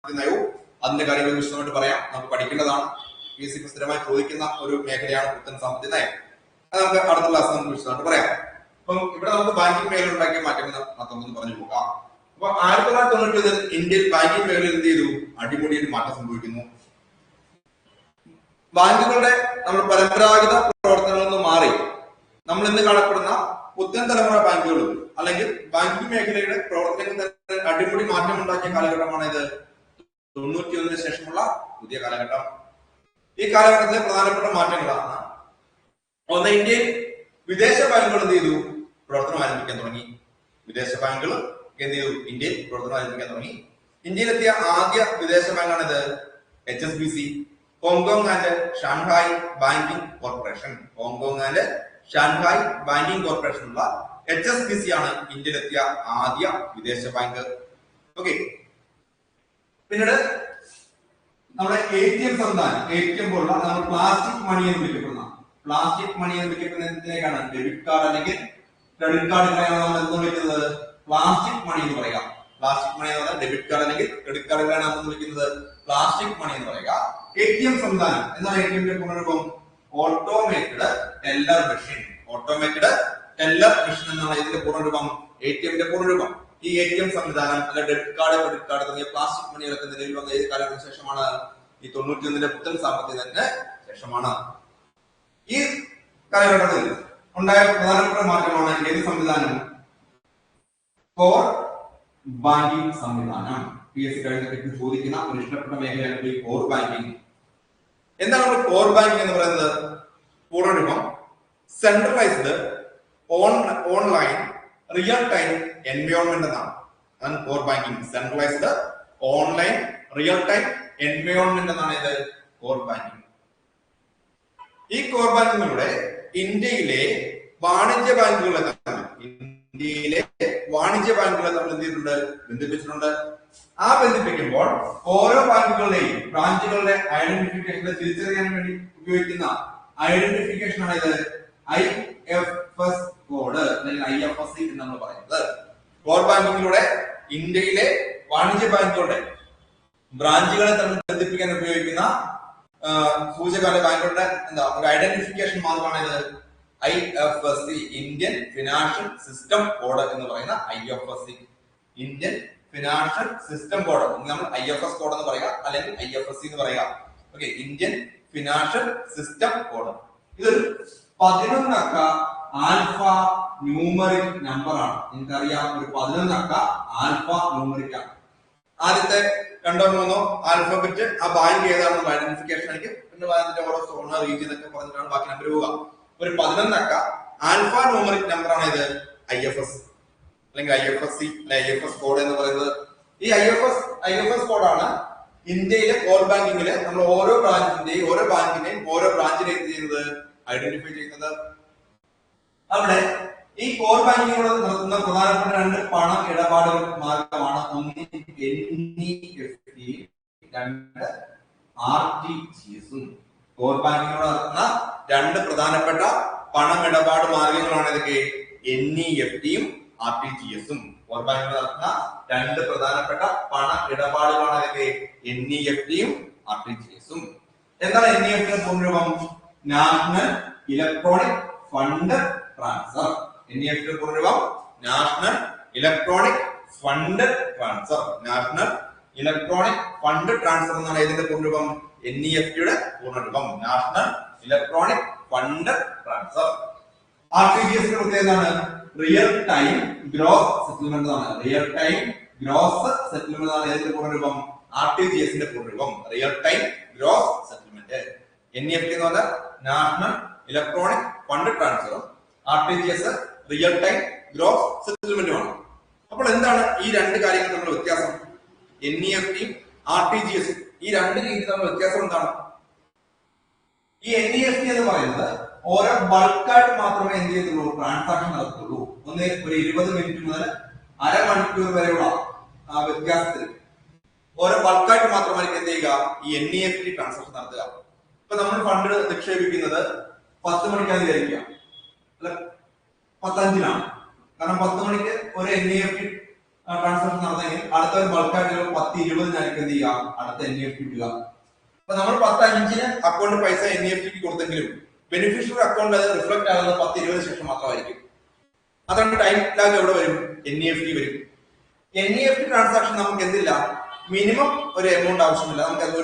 നയവും അതിന്റെ കാര്യങ്ങൾ വിശദമായിട്ട് പറയാം. നമുക്ക് പഠിക്കേണ്ടതാണ്. PSC സ്ഥിരമായി ചോദിക്കുന്ന ഒരു മേഖലയാണ് പുത്തൻ സാമ്പത്തിക നയം. അത് നമുക്ക് അടുത്ത ക്ലാസ് നമുക്ക് വിശദമായിട്ട് പറയാം. അപ്പം ഇവിടെ നമുക്ക് ബാങ്കിങ് മേഖല ഉണ്ടാക്കിയ മാറ്റങ്ങൾ മാത്രമൊന്ന് പറഞ്ഞു പോകാം. അപ്പൊ 1991 ഇന്ത്യയിൽ ബാങ്കിങ് മേഖലയിൽ എന്ത് ചെയ്തു? അടിമുടി ഒരു മാറ്റം സംഭവിക്കുന്നു. ബാങ്കുകളുടെ നമ്മൾ പരമ്പരാഗത പ്രവർത്തനങ്ങളിൽ നിന്ന് മാറി നമ്മൾ ഇന്ന് കാണപ്പെടുന്ന പുത്തൻ തലമുറ ബാങ്കുകളും അല്ലെങ്കിൽ ബാങ്കിങ് മേഖലയുടെ പ്രവർത്തനത്തിൽ അടിമുടി മാറ്റം ഉണ്ടാക്കിയ കാലഘട്ടമാണ് ഇത് 91 ശേഷമുള്ള പുതിയ കാലഘട്ടം. ഈ കാലഘട്ടത്തിലെ പ്രധാനപ്പെട്ട മാറ്റങ്ങളാണ്: ഒന്ന്, ഇന്ത്യയിൽ വിദേശ ബാങ്കുകൾ എന്ത് ചെയ്തു? പ്രവർത്തനം ആരംഭിക്കാൻ തുടങ്ങി. വിദേശ ബാങ്കുകൾ എന്ത് ചെയ്തു? ഇന്ത്യയിൽ പ്രവർത്തനം ആരംഭിക്കാൻ തുടങ്ങി. ഇന്ത്യയിലെത്തിയ ആദ്യ വിദേശ ബാങ്കാണിത് HSBC, Hong Kong and Shanghai banking corporation. Hong Kong and Shanghai banking corporation ഉള്ള HSBC ആണ് ഇന്ത്യയിലെത്തിയ ആദ്യ വിദേശ ബാങ്ക്. ഓക്കെ, പിന്നീട് നമ്മുടെ ATM സംവിധാനം, ATM പോലുള്ള നമ്മൾ പ്ലാസ്റ്റിക് മണി എന്ന് വിളിക്കപ്പെടുന്നതിലേക്കാണ് ഡെബിറ്റ് കാർഡ് അല്ലെങ്കിൽ ക്രെഡിറ്റ് കാർഡുകളെ നമ്മൾ എന്ത് വിളിക്കുന്നത്? പ്ലാസ്റ്റിക് മണി എന്ന് പറയുക. പ്ലാസ്റ്റിക് മണി എന്ന് പറഞ്ഞാൽ ഡെബിറ്റ് കാർഡ് അല്ലെങ്കിൽ ക്രെഡിറ്റ് കാർഡുകളാണ് നമ്മൾ വിളിക്കുന്നത് പ്ലാസ്റ്റിക് മണി എന്ന് പറയുക. ATM സംവിധാനം എന്നാൽ ATMന്റെ പൂർണ്ണരൂപം automated teller machine. Automated teller machine എന്നാണ് ഇതിന്റെ പൂർണ്ണരൂപം. ATMന്റെ പൂർണ്ണരൂപം. ഈ ATM സംവിധാനം അല്ല ഡെബിറ്റ് കാർഡ്, ക്രെഡിറ്റ് കാർഡ് തുടങ്ങിയ പ്ലാസ്റ്റിക് മണികളൊക്കെ നിലവിൽ വന്ന ഏത് കാലത്തിന് ശേഷമാണ്? ഈ 91 പുത്തൻ സാമ്പത്തികത്തിന് ശേഷമാണ്. ഈ കാലഘട്ടത്തിൽ ഉണ്ടായ പ്രധാനപ്പെട്ട മാറ്റമാണ് ഏത് സംവിധാനം? കോർ ബാങ്കിംഗ് സംവിധാനം. PSC കഴിഞ്ഞ ചോദിക്കുന്ന ഒരു ഇഷ്ടപ്പെട്ട മേഖലയാണ് ഈ കോർ ബാങ്കിംഗ്. എന്താണ് കോർ ബാങ്കിംഗ് എന്ന് പറയുന്നത്? പൂർണ്ണരൂപം centralised online real time environment എന്നാണ്. അതാണ് core banking. Centralised online real time environment എന്നാണ് ഇത് കോർ ബാങ്കിംഗ്. ഈ കോർ ബാങ്കിങ്ങിലൂടെ ഇന്ത്യയിലെ വാണിജ്യ ബാങ്കുകളെ തമ്മിൽ എന്ത് ചെയ്തിട്ടുണ്ട്? ബന്ധിപ്പിച്ചിട്ടുണ്ട്. ആ ബന്ധിപ്പിക്കുമ്പോൾ ഓരോ ബാങ്കുകളുടെയും ബ്രാഞ്ചുകളുടെ ഐഡന്റിഫിക്കേഷനെ തിരിച്ചറിയാൻ വേണ്ടി ഉപയോഗിക്കുന്ന ഐഡന്റിഫിക്കേഷൻ ആണ് ഇത് IFS കോഡ് അല്ലെങ്കിൽ IFSC എന്ന് നമ്മൾ പറയുന്നത്. കോർ ബാങ്കിങ്ങിലൂടെ ഇന്ത്യയിലെ വാണിജ്യ ബാങ്കുകളുടെ ബ്രാഞ്ചുകളെ തമ്മിൽ ബന്ധിപ്പിക്കാൻ ഉപയോഗിക്കുന്ന സൂചകമായ ബാങ്കുകളുടെ ഒരു ഐഡന്റിഫിക്കേഷൻ മാത്രമാണ് ഇത് IFSC, Indian financial system code എന്ന് പറയുന്ന IFSC, Indian financial system code. നമ്മൾ IFS കോഡ് എന്ന് പറയുക അല്ലെങ്കിൽ IFSC എന്ന് പറയുക. Okay, Indian financial system code. ഇതൊരു 11 അക്ക ആൽഫ ന്യൂമറിക് നമ്പർ ആണ്. നിങ്ങൾക്കറിയാം, ഒരു 11 അക്ക ആൽഫ ന്യൂമറിക് ആണ്. ആദ്യത്തെ 2 or 3 ആൽഫബറ്റ് ആ ബാങ്ക് ഏതാണെന്നുള്ള ഐഡന്റിഫിക്കേഷൻ ആയിരിക്കും. പിന്നെ അതിന്റെ ഓരോ സോൺ റീജിയൻ ഒക്കെ പറഞ്ഞിട്ടാണ് ബാക്കി നമ്പർ പോവുക. ഒരു 11 അക്ക ആൽഫ ന്യൂമറിക് നമ്പർ ആണ് ഇത് IFS അല്ലെങ്കിൽ IFSC IFS കോഡ് എന്ന് പറയുന്നത്. ഈ IFS കോഡാണ് ഇന്ത്യയിലെ കോർ ബാങ്കിങ്ങില് നമ്മൾ ഓരോ ബ്രാഞ്ചിന്റെയും ഓരോ ബ്രാഞ്ചിനെയും ചെയ്യുന്നത് ഐഡന്റിഫൈ ചെയ്യുന്നത്. അവിടെ ഈ കോർ ബാങ്കിങ്ങിലൂടെ നടത്തുന്ന പ്രധാനപ്പെട്ട 2 പണ ഇടപാടുകൾ മാർഗമാണ്. ഒന്ന് NEFT, 2 RTGS. കോർ ബാങ്കിങ്ങിലൂടെ നടത്തുന്ന 2 പ്രധാനപ്പെട്ട പണമിടപാട് മാർഗങ്ങളാണ് ഇതൊക്കെ NEFTയും RTGSും. കോർ ബാങ്കിലൂടെ നടത്തുന്ന 2 പ്രധാനപ്പെട്ട പണ ഇടപാടുകളാണ് ഇതൊക്കെ NEFTയും RTGSും. എന്താണ് NEFT പൂർണ്ണരൂപം? National electronic fund transfer. NEFT പൂർണ്ണരൂപം national electronic fund transfer. National electronic fund transfer എന്നാണ് ഇതിന്റെ പൂർണ്ണരൂപം. NEFTയുടെ പൂർണ്ണരൂപം നാഷണൽ ഇലക്ട്രോണിക് ഫണ്ട് ട്രാൻസ്ഫർ. RTGSന്റെ പ്രത്യേകതയാണ് റിയൽ ടൈം ഗ്രോസ് സെറ്റിൽമെന്റ് ആണ്. റിയൽ ടൈം ഗ്രോസ് സെറ്റിൽമെന്റ് ആണ് ഇതിന്റെ പൂർണ്ണരൂപം. RTGSന്റെ പൂർണ്ണരൂപം real time gross settlement. NEFT എന്ന് പറഞ്ഞാൽ national electronic fund transfer, RTGS real time gross സെറ്റിൽമെന്റുമാണ്. അപ്പോൾ എന്താണ് ഈ 2 കാര്യങ്ങൾ തമ്മിലുള്ള വ്യത്യാസം? NEFTയും RTGSും ഈ 2 രീതി തമ്മിലുള്ള വ്യത്യാസം എന്താണ്? ഈ NEFT എന്ന് പറയുന്നത് ഓരോ ബൾക്കായിട്ട് മാത്രമേ എന്ത് ചെയ്തുള്ളൂ? ട്രാൻസാക്ഷൻ നടത്തുള്ളൂ. ഒന്ന് ഒരു 20 മിനിറ്റ് മുതൽ അരമണിക്കൂർ വരെയുള്ള വ്യത്യാസത്തിൽ ഓരോ ബൾക്കായിട്ട് മാത്രമായിരിക്കും എന്ത് ചെയ്യുക? ഈ NEFT ട്രാൻസാക്ഷൻ നടത്തുക. ഇപ്പൊ നമ്മൾ ഫണ്ട് നിക്ഷേപിക്കുന്നത് 10 മണിക്കാണ് വിചാരിക്കുക, അല്ല 10:05-നാണ്. കാരണം 10 മണിക്ക് ഒരു NEFT ട്രാൻസാക്ഷൻ നടന്നെങ്കിൽ അടുത്ത ഒരു ബൾക്കായിട്ട് 10-20 എന്ത് ചെയ്യുക, അടുത്ത NEFT ഇടുക. അപ്പൊ നമ്മൾ 10-5 അക്കൗണ്ട് പൈസ NEFT കൊടുത്തെങ്കിലും ബെനിഫിഷ്യറി അക്കൗണ്ട് അത് റിഫ്ലക്ട് ആകുന്നത് 10-20 ശേഷം മാത്രമായിരിക്കും. അതുകൊണ്ട് ടൈം ലാഗ് എവിടെ വരും? NEFT വരും. NEFT ട്രാൻസാക്ഷൻ നമുക്ക് എന്തില്ല, മിനിമം ഒരു എമൗണ്ട് ആവശ്യമില്ല. നമുക്ക് എത്ര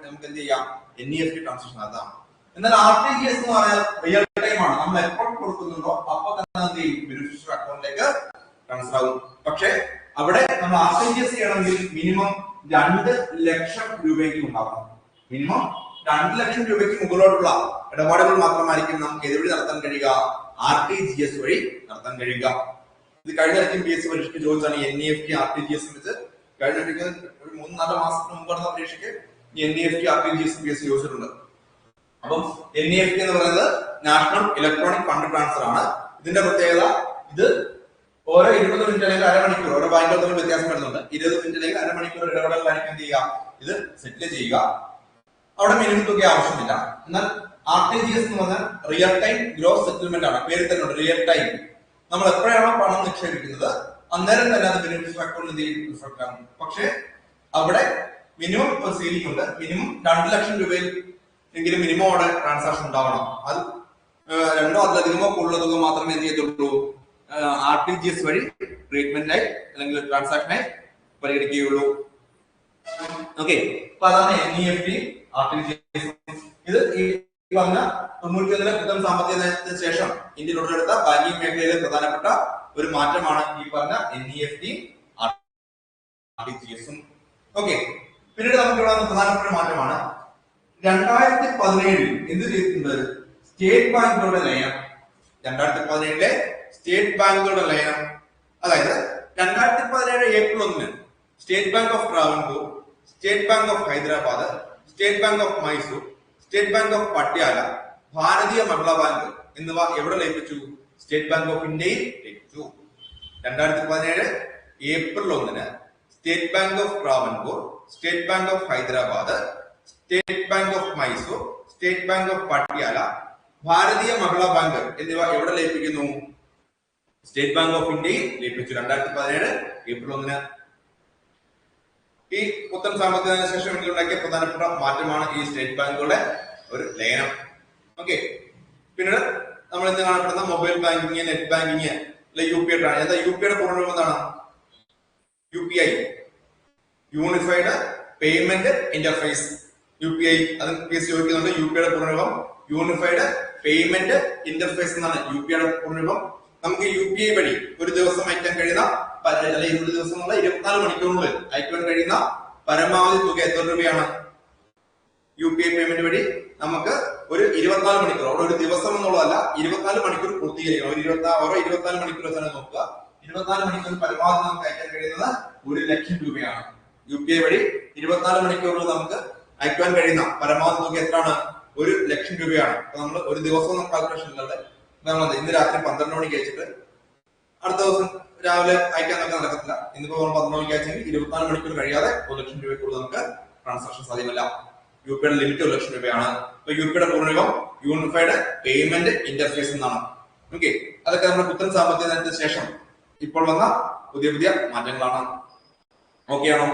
നമുക്ക് എന്ത് ചെയ്യാം, NEFT ട്രാൻസാക്ഷൻ നടത്താം. എന്നാൽ RTGS എന്ന് പറഞ്ഞാൽ റിയൽ ടൈം ആണ്. നമ്മൾ എപ്പോൾ കൊടുക്കുന്നുണ്ടോ അപ്പൊ തന്നെ എന്ത് ചെയ്യും, ബെനിഫിഷ്യറി അക്കൗണ്ടിലേക്ക് ട്രാൻസ്ഫർ ആകും. പക്ഷെ അവിടെ നമ്മൾ RTGS ചെയ്യണമെങ്കിൽ മിനിമം 2 ലക്ഷം രൂപയ്ക്ക് ഉണ്ടാവണം. മിനിമം 2 ലക്ഷം രൂപയ്ക്ക് മുകളിലോട്ടുള്ള ഇടപാടുകൾ മാത്രമായിരിക്കും നമുക്ക് എതുവഴി നടത്താൻ കഴിയുക, RTGS വഴി നടത്താൻ കഴിയുക. ഇത് കഴിഞ്ഞ PSC പരീക്ഷയ്ക്ക് ചോദിച്ചാണ് NEFT RTGS വെച്ച്. കഴിഞ്ഞ ഒരു 3-4 മാസത്തിന് മുമ്പ് നടന്ന പരീക്ഷയ്ക്ക് NEFT RTGS PSC ചോദിച്ചിട്ടുണ്ട്. അപ്പം NEFT എന്ന് പറയുന്നത് നാഷണൽ ഇലക്ട്രോണിക് ഫണ്ട് ട്രാൻസ്ഫർ ആണ്. ഇതിന്റെ പ്രത്യേകത, ഇത് ഓരോ 20 മിനിറ്റ് അല്ലെങ്കിൽ അരമണിക്കൂർ, ഓരോ ബാങ്കുകൾ തമ്മിൽ വ്യത്യാസം വരുന്നുണ്ട്. 20 മിനിറ്റ് അല്ലെങ്കിൽ അരമണിക്കൂർ ഇടവേളകളായിരിക്കും എന്ത് ചെയ്യുക, ഇത് സെറ്റിൽ ചെയ്യുക. അവിടെ മിനിമം തുക ആവശ്യമില്ല. എന്നാൽ RTGS എന്ന് പറഞ്ഞാൽ റിയൽ ടൈം ഗ്രോസ് സെറ്റിൽമെന്റ് ആണ്. പേര് തന്നെ റിയൽ ടൈം. നമ്മൾ എപ്പോഴാണോ പണം നിക്ഷേപിക്കുന്നത് അന്നേരം തന്നെ അത് ബെനിഫിഷ്യറി അക്കൗണ്ടിൽ റിഫ്ലക്ട് ആകും. പക്ഷെ അവിടെ മിനിമം ഒരു സീലിംഗ് ഉണ്ട്. മിനിമം 2 ലക്ഷം രൂപയിൽ എങ്കിലും മിനിമം അവിടെ ട്രാൻസാക്ഷൻ ഉണ്ടാവണം. അത് 2 അതിലധികമോ കൂടുതൽ തുക മാത്രമേ എന്ത് ചെയ്യത്തുള്ളൂ, RTGS വഴി ട്രീറ്റ്മെന്റായി അല്ലെങ്കിൽ ട്രാൻസാക്ഷനായി പരിഗണിക്കുകയുള്ളൂ. ഓക്കെ, അപ്പൊ അതാണ് NEFT RTGS. ഇത് ഈ പറഞ്ഞ 91 പുത്തൻ സാമ്പത്തിക നയത്തിന് ശേഷം ഇന്ത്യയിൽ ഉടലെടുത്ത ബാങ്കിംഗ് മേഖലയിലെ പ്രധാനപ്പെട്ട ഒരു മാറ്റമാണ് ഈ പറഞ്ഞ NEFT RTGS. ഓക്കെ, പിന്നീട് നമുക്ക് ഇവിടെ പ്രധാനപ്പെട്ട മാറ്റമാണ് 2017 എന്ത് ചെയ്തിട്ടുണ്ട്, സ്റ്റേറ്റ് ബാങ്കുകളുടെ ലയനം. 2017 സ്റ്റേറ്റ് ബാങ്കുകളുടെ ലയനം, അതായത് 2017 April 1 state bank of Travancore, state bank of Hyderabad, state bank of Mysore, state bank of Patiala, Bharatiya Mahila bank എന്നിവ എവിടെ ലയിപ്പിച്ചു, സ്റ്റേറ്റ് ബാങ്ക് ഓഫ് ഇന്ത്യയിൽ ലയിപ്പിച്ചു. 2017 April 1 state bank of Travancore, state bank of Hyderabad, state bank of Mysore, state bank of Patiala, Bharatiya Mahila bank എന്നിവ എവിടെ ലയിപ്പിക്കുന്നു, state bank of ഇന്ത്യയിൽ ലയിപ്പിച്ചു. 2017 April 1. ഈ പുത്തൻ സാമ്പത്തിക ശേഷം ഉണ്ടാക്കിയ പ്രധാനപ്പെട്ട മാറ്റമാണ് ഈ സ്റ്റേറ്റ് ബാങ്കുകളുടെ ഒരു ലയനം. ഓക്കെ, പിന്നീട് നമ്മൾ ഇന്ന് കാണപ്പെടുന്ന mobile banking, net banking, UPI ആണ്. എന്താ UPI പൂർണ്ണരൂപം എന്താണ്? UPI, unified payment interface. UPI അത് ചോദിക്കുന്നുണ്ട്. UPI പൂർണ്ണരൂപം യൂണിഫൈഡ് പേയ്മെന്റ് ഇന്റർഫേസ് എന്നാണ് UPI പൂർണ്ണരൂപം. നമുക്ക് UPI വഴി ഒരു ദിവസം അയക്കാൻ കഴിയുന്ന 20 ദിവസം 24 മണിക്കൂറിനുള്ളിൽ അയക്കാൻ കഴിയുന്ന പരമാവധി തുക എത്ര രൂപയാണ്? UPI പേയ്മെന്റ് വഴി നമുക്ക് ഒരു 24 മണിക്കൂർ, അവിടെ ഒരു ദിവസം എന്നുള്ളതല്ല, 24 മണിക്കൂർ പൂർത്തീകരിക്കണം. ഓരോ 24 മണിക്കൂർ വെച്ചാണ് നോക്കുക. 24 മണിക്കൂർ പരമാവധി നമുക്ക് അയക്കാൻ കഴിയുന്നത് 1 ലക്ഷം രൂപയാണ്. UPI വഴി 24 മണിക്കൂറിൽ നമുക്ക് അയക്കാൻ കഴിയുന്ന പരമാവധി തുക എത്രയാണ്? 1 ലക്ഷം രൂപയാണ്. അപ്പൊ നമ്മൾ ഒരു ദിവസം കാൽക്കുലേഷൻ ഇല്ലാതെ നമ്മൾ ഇന്ന് രാത്രി 12 മണിക്ക് അയച്ചിട്ട് അടുത്ത ദിവസം രാവിലെ അയക്കാൻ നമുക്ക് നടക്കത്തില്ല. ഇന്നിപ്പോ 12 മണിക്ക് അയച്ചെങ്കിൽ 24 മണിക്കൂർ കഴിയാതെ 1 ലക്ഷം രൂപയ്ക്കുള്ള നമുക്ക് ട്രാൻസാക്ഷൻ സാധ്യമല്ല. UPI ലിമിറ്റ് 1 ലക്ഷം രൂപയാണ്. അപ്പൊ UPI പൂർണ്ണരൂപം യൂണിഫൈഡ് പേയ്മെന്റ് ഇന്റർഫേസ് എന്നാണ്. ഓക്കെ, അതൊക്കെ നമ്മുടെ പുത്തൻ സാമ്പത്തിക നയത്തിന് ശേഷം ഇപ്പോൾ വന്ന പുതിയ മാറ്റങ്ങളാണ്. ഓക്കെ ആണോ?